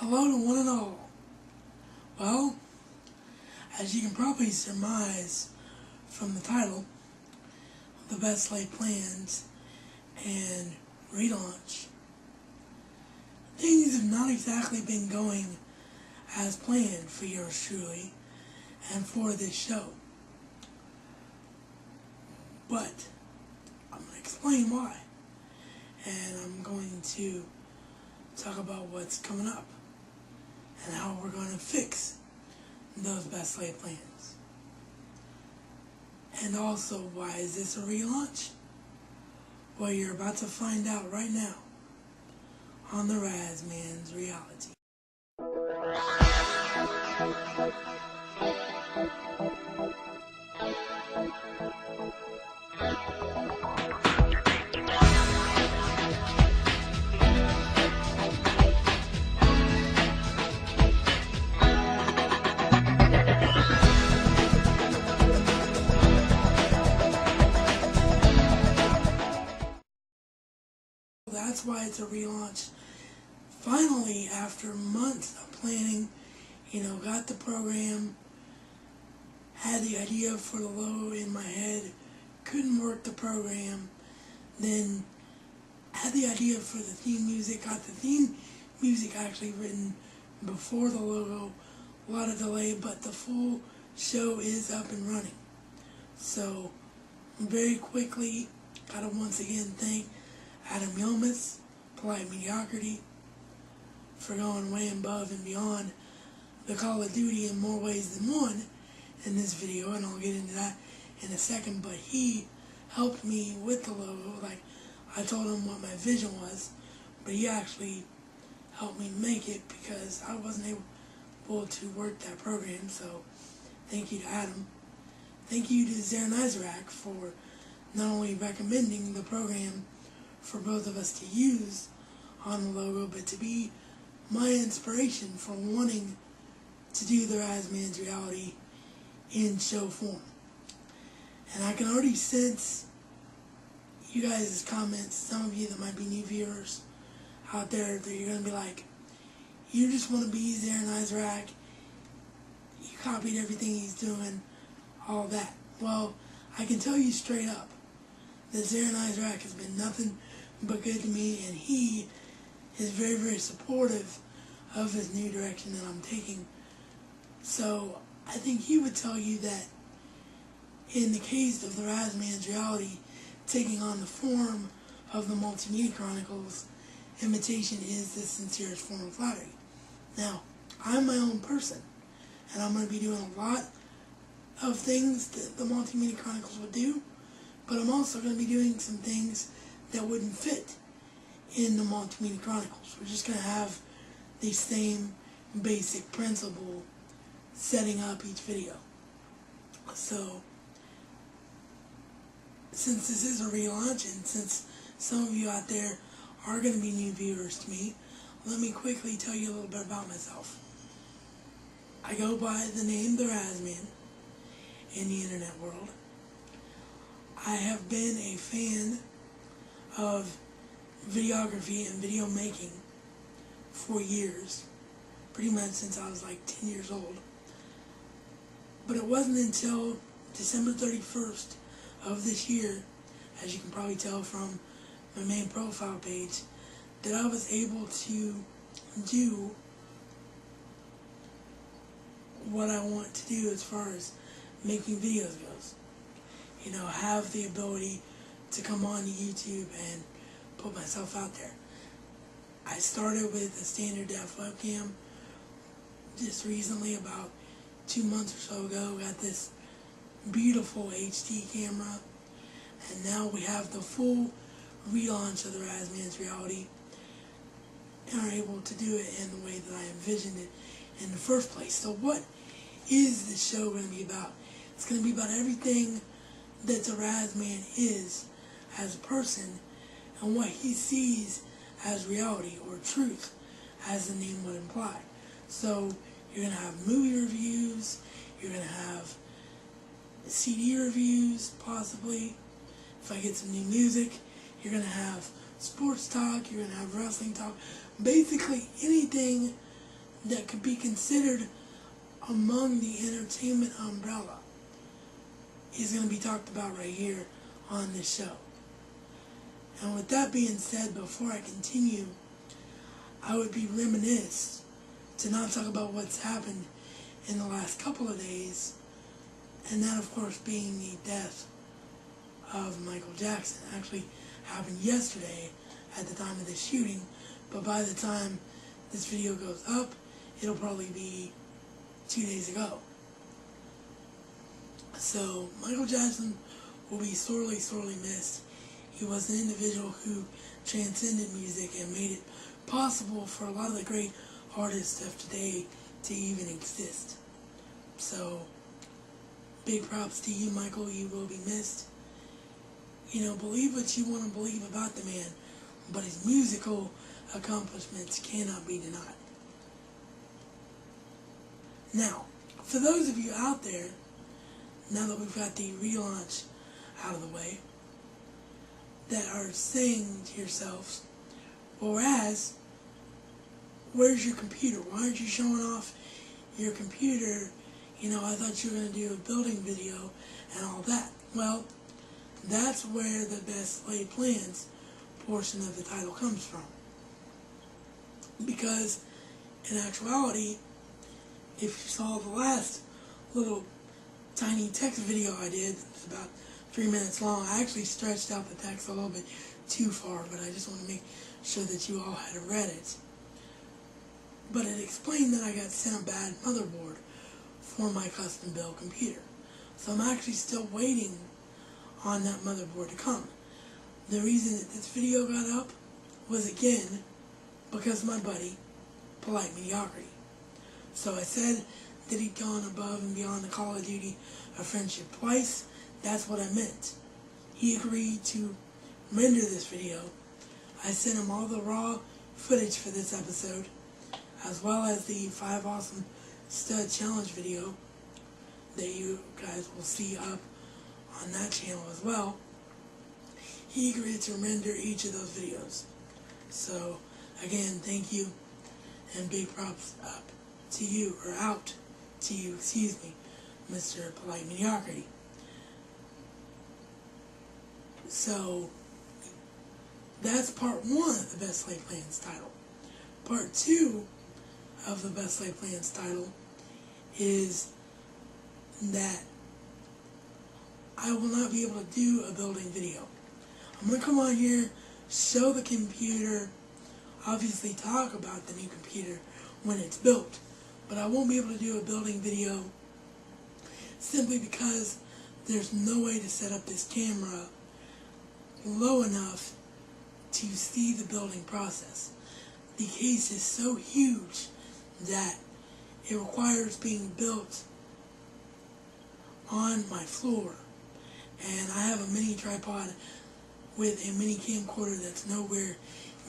Hello to one and all. Well, as you can probably surmise from the title, The Best Laid Plans and Relaunch, things have not exactly been going as planned for yours truly and for this show. But I'm going to explain why. And I'm going to talk about what's coming up and how we're going to fix those best laid plans. And also, why is this a relaunch? Well, you're about to find out right now on the Razman's Reality. That's why it's a relaunch. Finally, after months of planning, got the program, had the idea for the logo in my head, couldn't work the program, then had the idea for the theme music, got the theme music actually written before the logo, a lot of delay, but the full show is up and running. So, very quickly, gotta once again thank Adam Yilmaz, Polite Mediocrity, for going way above and beyond the Call of Duty in more ways than one in this video, and I'll get into that in a second, but he helped me with the logo. Like, I told him what my vision was, but he actually helped me make it because I wasn't able to work that program, so thank you to Adam. Thank you to Hendricks for not only recommending the program for both of us to use on the logo, but to be my inspiration for wanting to do the Razman's Reality in show form. And I can already sense you guys' comments, some of you that might be new viewers out there, that you're going to be like, you just want to be Hendricks, you copied everything he's doing, all that. Well, I can tell you straight up that Hendricks has been nothing but good to me, and he is very, very supportive of his new direction that I'm taking. So I think he would tell you that in the case of the Razman's Reality taking on the form of the Multimedia Chronicles, imitation is the sincerest form of flattery. Now, I'm my own person, and I'm going to be doing a lot of things that the Multimedia Chronicles would do, but I'm also going to be doing some things that wouldn't fit in the Multimedia Chronicles. We're just going to have the same basic principle setting up each video. So, since this is a relaunch, and since some of you out there are going to be new viewers to me, let me quickly tell you a little bit about myself. I go by the name The Razman in the internet world. I have been a fan of videography and video making for years, pretty much since I was like 10 years old. But it wasn't until December 31st of this year, as you can probably tell from my main profile page, that I was able to do what I want to do as far as making videos goes. Have the ability to come on YouTube and put myself out there. I started with a standard def webcam just recently, about 2 months or so ago. Got this beautiful HD camera, and now we have the full relaunch of the Razman's Reality, and are able to do it in the way that I envisioned it in the first place. So what is this show going to be about? It's going to be about everything that the Razman is as a person, and what he sees as reality or truth, as the name would imply. So you're going to have movie reviews, you're going to have CD reviews, possibly. If I get some new music, you're going to have sports talk, you're going to have wrestling talk. Basically anything that could be considered among the entertainment umbrella is going to be talked about right here on this show. And with that being said, before I continue, I would be remiss to not talk about what's happened in the last couple of days, and that of course being the death of Michael Jackson. Actually happened yesterday at the time of the shooting, but by the time this video goes up, it'll probably be 2 days ago. So Michael Jackson will be sorely, sorely missed. He was an individual who transcended music and made it possible for a lot of the great artists of today to even exist. So, big props to you, Michael. You will be missed. You know, believe what you want to believe about the man, but his musical accomplishments cannot be denied. Now, for those of you out there, now that we've got the relaunch out of the way, that are saying to yourselves, well, Raz, where's your computer? Why aren't you showing off your computer? You know, I thought you were going to do a building video and all that. Well, that's where the best laid plans portion of the title comes from. Because in actuality, if you saw the last little tiny text video I did, it's about 3 minutes long. I actually stretched out the text a little bit too far, but I just want to make sure that you all had read it. But it explained that I got sent a bad motherboard for my custom build computer. So I'm actually still waiting on that motherboard to come. The reason that this video got up was again because of my buddy, Polite Mediocrity. So I said that he'd gone above and beyond the Call of Duty of friendship twice. That's what I meant. He agreed to render this video. I sent him all the raw footage for this episode, as well as the 5 Awesome Stud Challenge video that you guys will see up on that channel as well. He agreed to render each of those videos. So, again, thank you, and big props up to you, or out to you, excuse me, Mr. Polite Mediocrity. So, that's part 1 of the Best Laid Plans title. Part 2 of the Best Laid Plans title is that I will not be able to do a building video. I'm going to come on here, show the computer, obviously talk about the new computer when it's built, but I won't be able to do a building video simply because there's no way to set up this camera low enough to see the building process. The case is so huge that it requires being built on my floor, and I have a mini tripod with a mini camcorder that's nowhere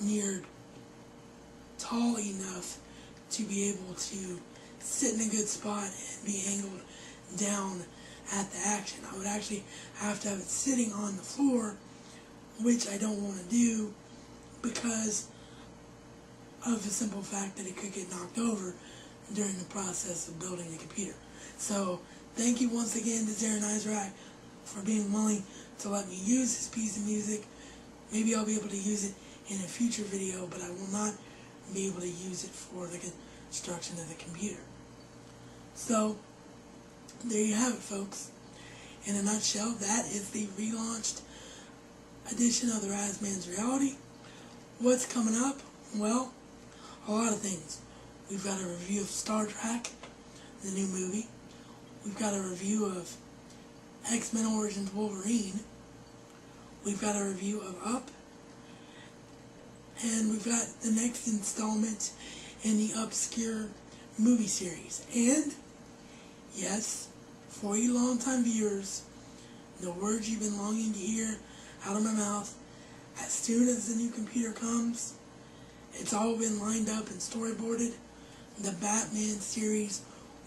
near tall enough to be able to sit in a good spot and be angled down at the action. I would actually have to have it sitting on the floor, which I don't want to do because of the simple fact that it could get knocked over during the process of building the computer. So, thank you once again to Darren Isaac for being willing to let me use this piece of music. Maybe I'll be able to use it in a future video, but I will not be able to use it for the construction of the computer. So, there you have it, folks. In a nutshell, that is the relaunched edition of the Razman's Reality. What's coming up? Well, a lot of things. We've got a review of Star Trek, the new movie. We've got a review of X-Men Origins Wolverine. We've got a review of Up. And we've got the next installment in the Obscure movie series. And, yes, for you longtime viewers, the words you've been longing to hear out of my mouth, as soon as the new computer comes, it's all been lined up and storyboarded. The Batman series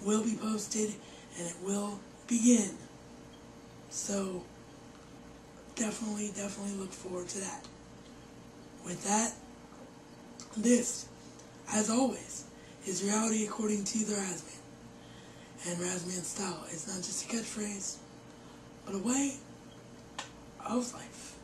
will be posted and it will begin. So, definitely look forward to that. With that, this, as always, is reality according to the Razman and Razman style. It's not just a catchphrase, but a way of life.